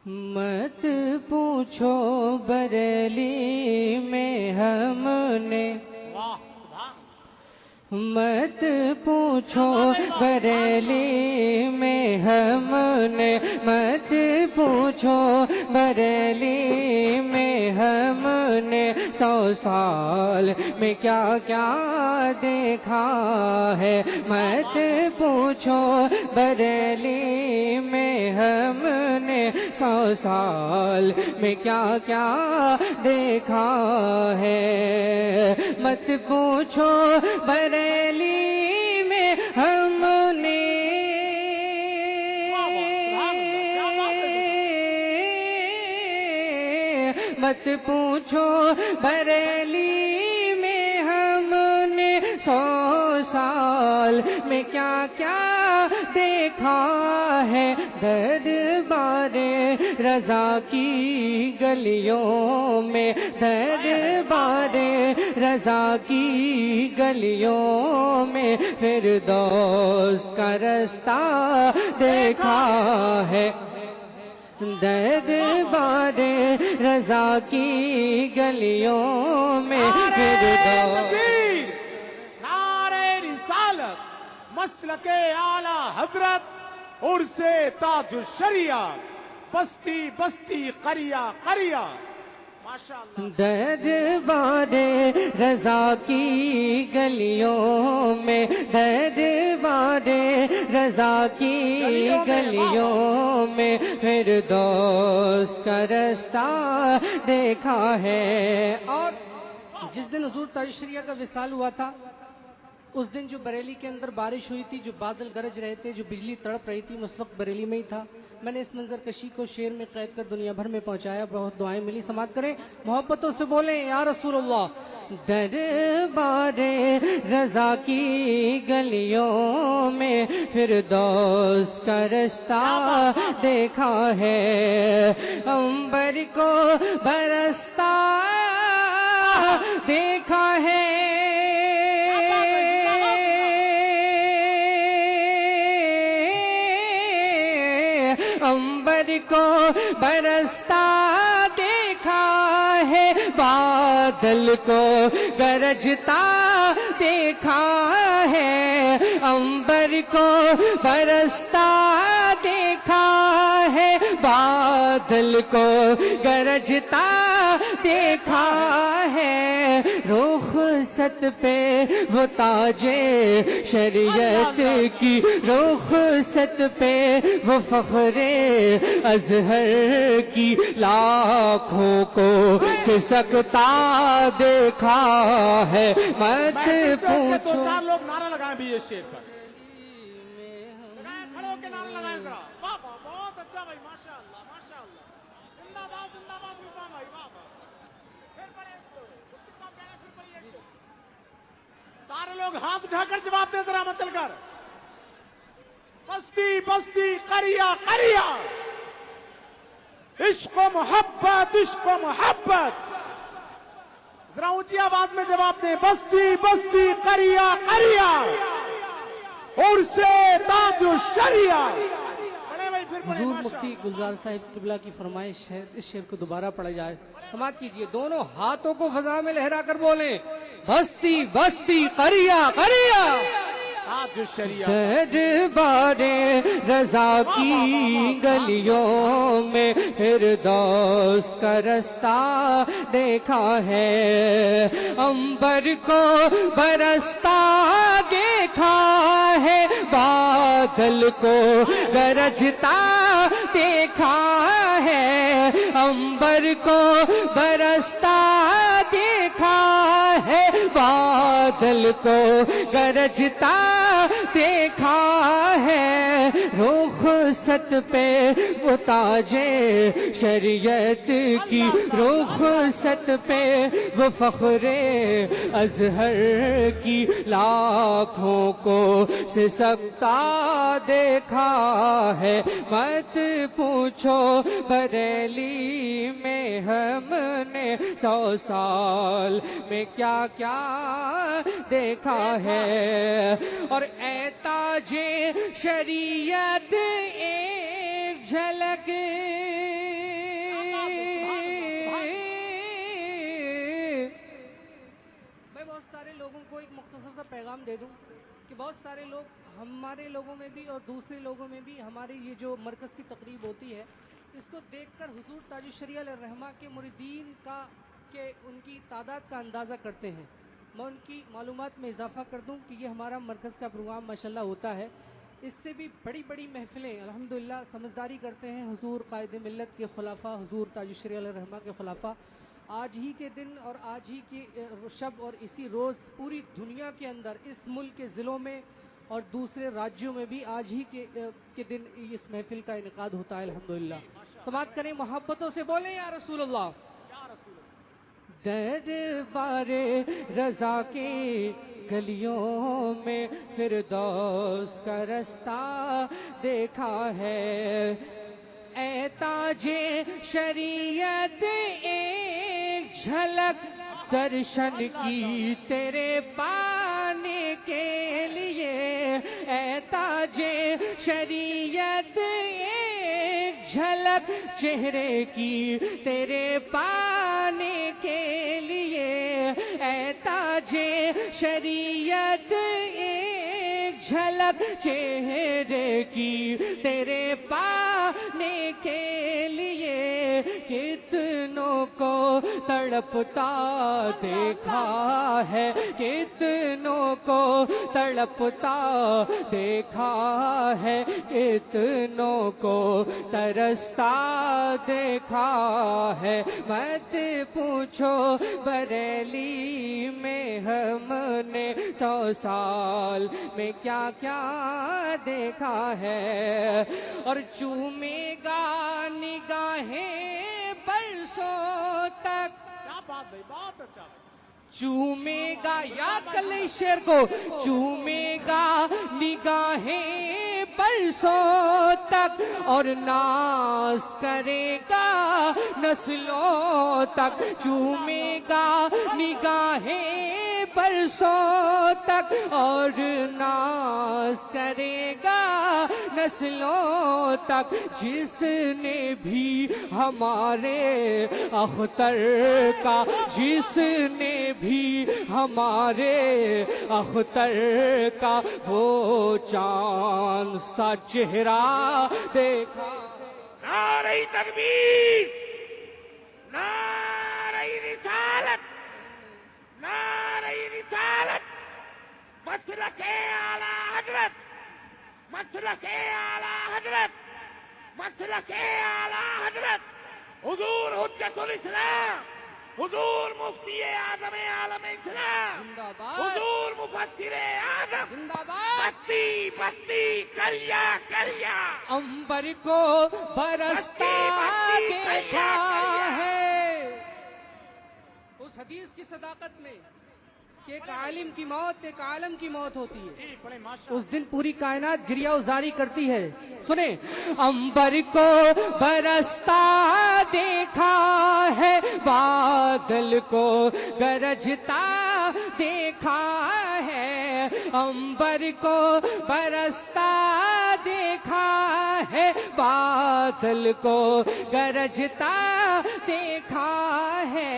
مت پوچھو بریلی میں ہم نے، مت پوچھو بریلی میں ہم نے، مت پوچھو بریلی میں ہم نے 100 سال میں کیا کیا دیکھا ہے۔ مت پوچھو بریلی میں ہم نے 100 سال میں کیا کیا دیکھا ہے۔ مت پوچھو بریلی میں ہم نے، مت پوچھو بریلی میں ہم نے 100 سال میں کیا کیا دیکھا ہے۔ دربار رضا کی گلیوں میں، دربار رضا کی گلیوں میں فردوس کا رستہ دیکھا ہے۔ دربار رضا کی گلیوں میں فردوس، نعرہ رسالت، مسلک اعلی حضرت، عرس تاج الشریعہ، بستی بستی قریہ قریہ، ماشاءاللہ۔ دربار رضا کی گلیوں میں، دربار رضا کی گلیوں میں فردوس کا رستہ دیکھا ہے۔ اور جس دن حضور تاج الشریعہ کا وصال ہوا تھا، اس دن جو بریلی کے اندر بارش ہوئی تھی، جو بادل گرج رہے تھے، جو بجلی تڑپ رہی تھی، میں اس وقت بریلی میں ہی تھا۔ میں نے اس منظر کشی کو شعر میں قید کر دنیا بھر میں پہنچایا۔ بہت دعائیں ملی، سماعت کریں، محبتوں سے بولیں یا رسول اللہ۔ دربار رضا کی گلیوں میں فردوس کا رستہ دیکھا ہے۔ عنبر کو برستا دیکھا ہے، عنبر کو برستا دیکھا ہے، بادل کو گرجتا دیکھا ہے، عنبر کو برستا دیکھا ہے، بادل کو گرجتا دیکھا ہے۔ رخصت پہ وہ تاج شریعت کی، رخصت پہ وہ فخر ازہر کی، لاکھوں کو سسکتا دیکھا ہے۔ مت پوچھو، دو چار لوگ نعرہ لگائیں بھی یہ شعر پر، لگائیں، کھڑے ہو کے نعرہ لگائیں ذرا۔ واہ واہ، بہت اچھا بھائی، ماشاءاللہ ماشاءاللہ، زندہ باد زندہ باد رضوان بھائی، واہ واہ۔ پھر پڑھیں اس کو، مفتی صاحب کہہ رہے ہیں پھر پڑھیے یہ شعر۔ سارے لوگ ہاتھ اٹھا کر جواب دیں ذرا مچل کر۔ بستی بستی قریہ قریہ، عشق و محبت عشق و محبت، ذرا اونچی آواز میں جواب دیں۔ بستی بستی قریہ قریہ، عرس تاج الشریعہ۔ حضور مفتی گلزار صاحب قبلہ کی فرمائش ہے اس شعر کو دوبارہ پڑھا جائے، سماعت کیجئے، دونوں ہاتھوں کو فضا میں لہرا کر بولیں، بستی بستی قریہ قریہ، تاج الشریعہ۔ دربار رضا کی گلیوں میں فردوس کا رستہ دیکھا ہے، عنبر کو برستا دیکھا ہے، بادل کو گرجتا دیکھا ہے، عنبر کو برستا دیکھا ہے، بادل کو گرجتا دیکھا ہے۔ رخصت پہ وہ تاج شریعت کی، رخصت پہ وہ فخر ازہر کی، لاکھوں کو سسکتا دیکھا ہے۔ مت پوچھو بریلی میں ہم نے 100 سال میں کیا کیا دیکھا ہے۔ اور اے تاج شریعت ایک جھلک دے دوں کہ بہت سارے لوگ ہمارے لوگوں میں بھی اور دوسرے لوگوں میں بھی ہماری یہ جو مرکز کی تقریب ہوتی ہے اس کو دیکھ کر حضور تاج الشریعہ علیہ الرحمہ کے مریدین کا کہ ان کی تعداد کا اندازہ کرتے ہیں. میں ان کی معلومات میں اضافہ کر دوں کہ یہ ہمارا مرکز کا پروگرام ماشاءاللہ ہوتا ہے. اس سے بھی بڑی بڑی محفلیں الحمدللہ سمجھداری کرتے ہیں حضور قائد ملت کے خلافہ حضور تاج الشریعہ علیہ الرحمہ کے خلافہ. آج ہی کے دن اور آج ہی کی شب اور اسی روز پوری دنیا کے اندر اس ملک کے ضلعوں میں اور دوسرے راجیوں میں بھی آج ہی کے دن اس محفل کا انعقاد ہوتا ہے الحمدللہ. سماعت کریں, محبتوں سے بولیں یا رسول اللہ. دربار رضا کے گلیوں میں فردوس کا رستہ دیکھا ہے, اے تاج شریعت ایک جھلک درشن کی تیرے پانے کے لیے, اے تاج شریعت ایک جھلک چہرے کی تیرے پانے کے لیے, اے تاج شریعت ایک جھلک چہرے کی تیرے پانے کے لیے, کتنوں کو تڑپتا دیکھا ہے, کتنوں کو تڑپتا دیکھا ہے, کتنوں کو ترستا دیکھا ہے. مت پوچھو بریلی میں ہم نے 100 سال میں کیا کیا دیکھا ہے, اور چومے گا نگاہیں برسوں تک. کیا بات بھائی, بہت اچھا. چومے گا, یاد کر لیں اس شعر کو, چومے گا نگاہیں برسوں تک اور ناز کرے گا نسلوں تک. چومے گا نگاہیں برسوں تک اور ناز کرے گا نسلوں تک. جس نے بھی ہمارے اختر کا, جس نے بھی ہمارے اختر کا وہ چاند سا چہرہ دیکھا. نعرہ تکبیر, نعرہ رسالت, نعرہ رسالت, مسلک اعلی حضرت, مسلک اعلی حضرت, مسلک اعلی حضرت, حضور حجت الاسلام, حضور مفتی اعظم عالم اسلام, زندہ باد, حضور مفسر اعظم, زندہ باد. بستی بستی کریا کریا, امبر کو برستا دیکھا ہے. اس حدیث کی صداقت میں کہ ایک عالم کی موت ایک عالم کی موت ہوتی ہے, جی بڑے ماشاء اس دن پوری کائنات گریہ ازاری کرتی ہے. سنیں, امبر کو برستا دیکھا ہے, بادل کو گرجتا دیکھا ہے, امبر کو برستا دیکھا ہے, بادل کو گرجتا دیکھا ہے.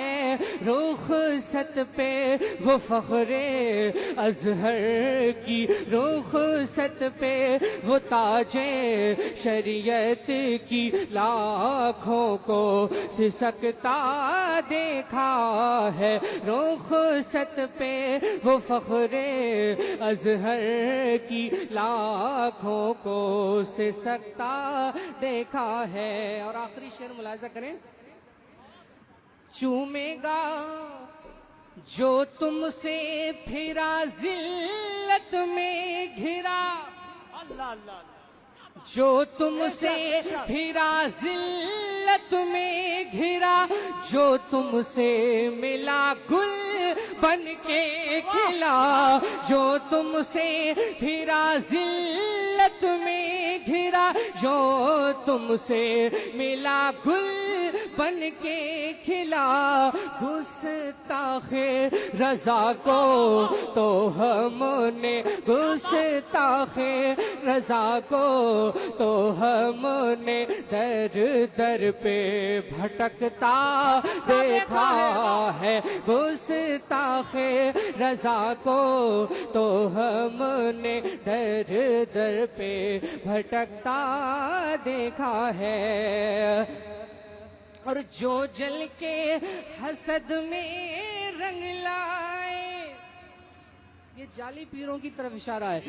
رخصت پہ وہ فخر ازہر کی, رخصت پہ وہ تاج شریعت کی, لاکھوں کو سسکتا دیکھا ہے. رخصت پہ وہ فخر ازہر کی, لاکھوں کو سسکتا دیکھا ہے. اور آخری شعر ملاحظہ کریں, چومے گا جو تم سے پھرا ذلت میں گھرا, اللہ اللہ اللہ. جو تم سے پھرا ذلت میں گھرا, جو تم سے ملا گل بن کے کھلا, جو تم سے پھرا ذلت میں گھرا, جو تم سے ملا گل بن کے کھلا گستاخ رضا کو تو ہم نے گستاخ رضا کو تو ہم نے در در پہ بھٹکتا دیکھا ہے گستاخ رضا کو تو ہم نے در در پہ بھٹکتا دیکھا ہے اور جو جل کے حسد میں رنگ لائے یہ جعلی پیروں کی طرف اشارہ ہے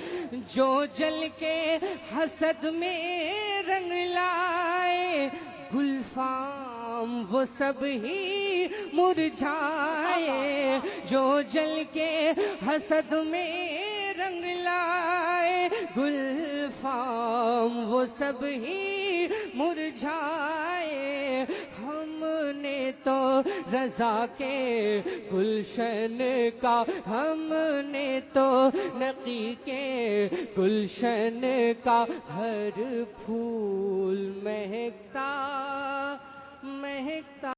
جو جل کے حسد میں رنگ لائے گلفام وہ سب ہی مرجھائے جو جل کے حسد میں رنگ لائے گلفام وہ سب ہی مرجھائے ہم نے تو رضا کے گلشن کا ہم نے تو نقی کے گلشن کا ہر پھول مہکتا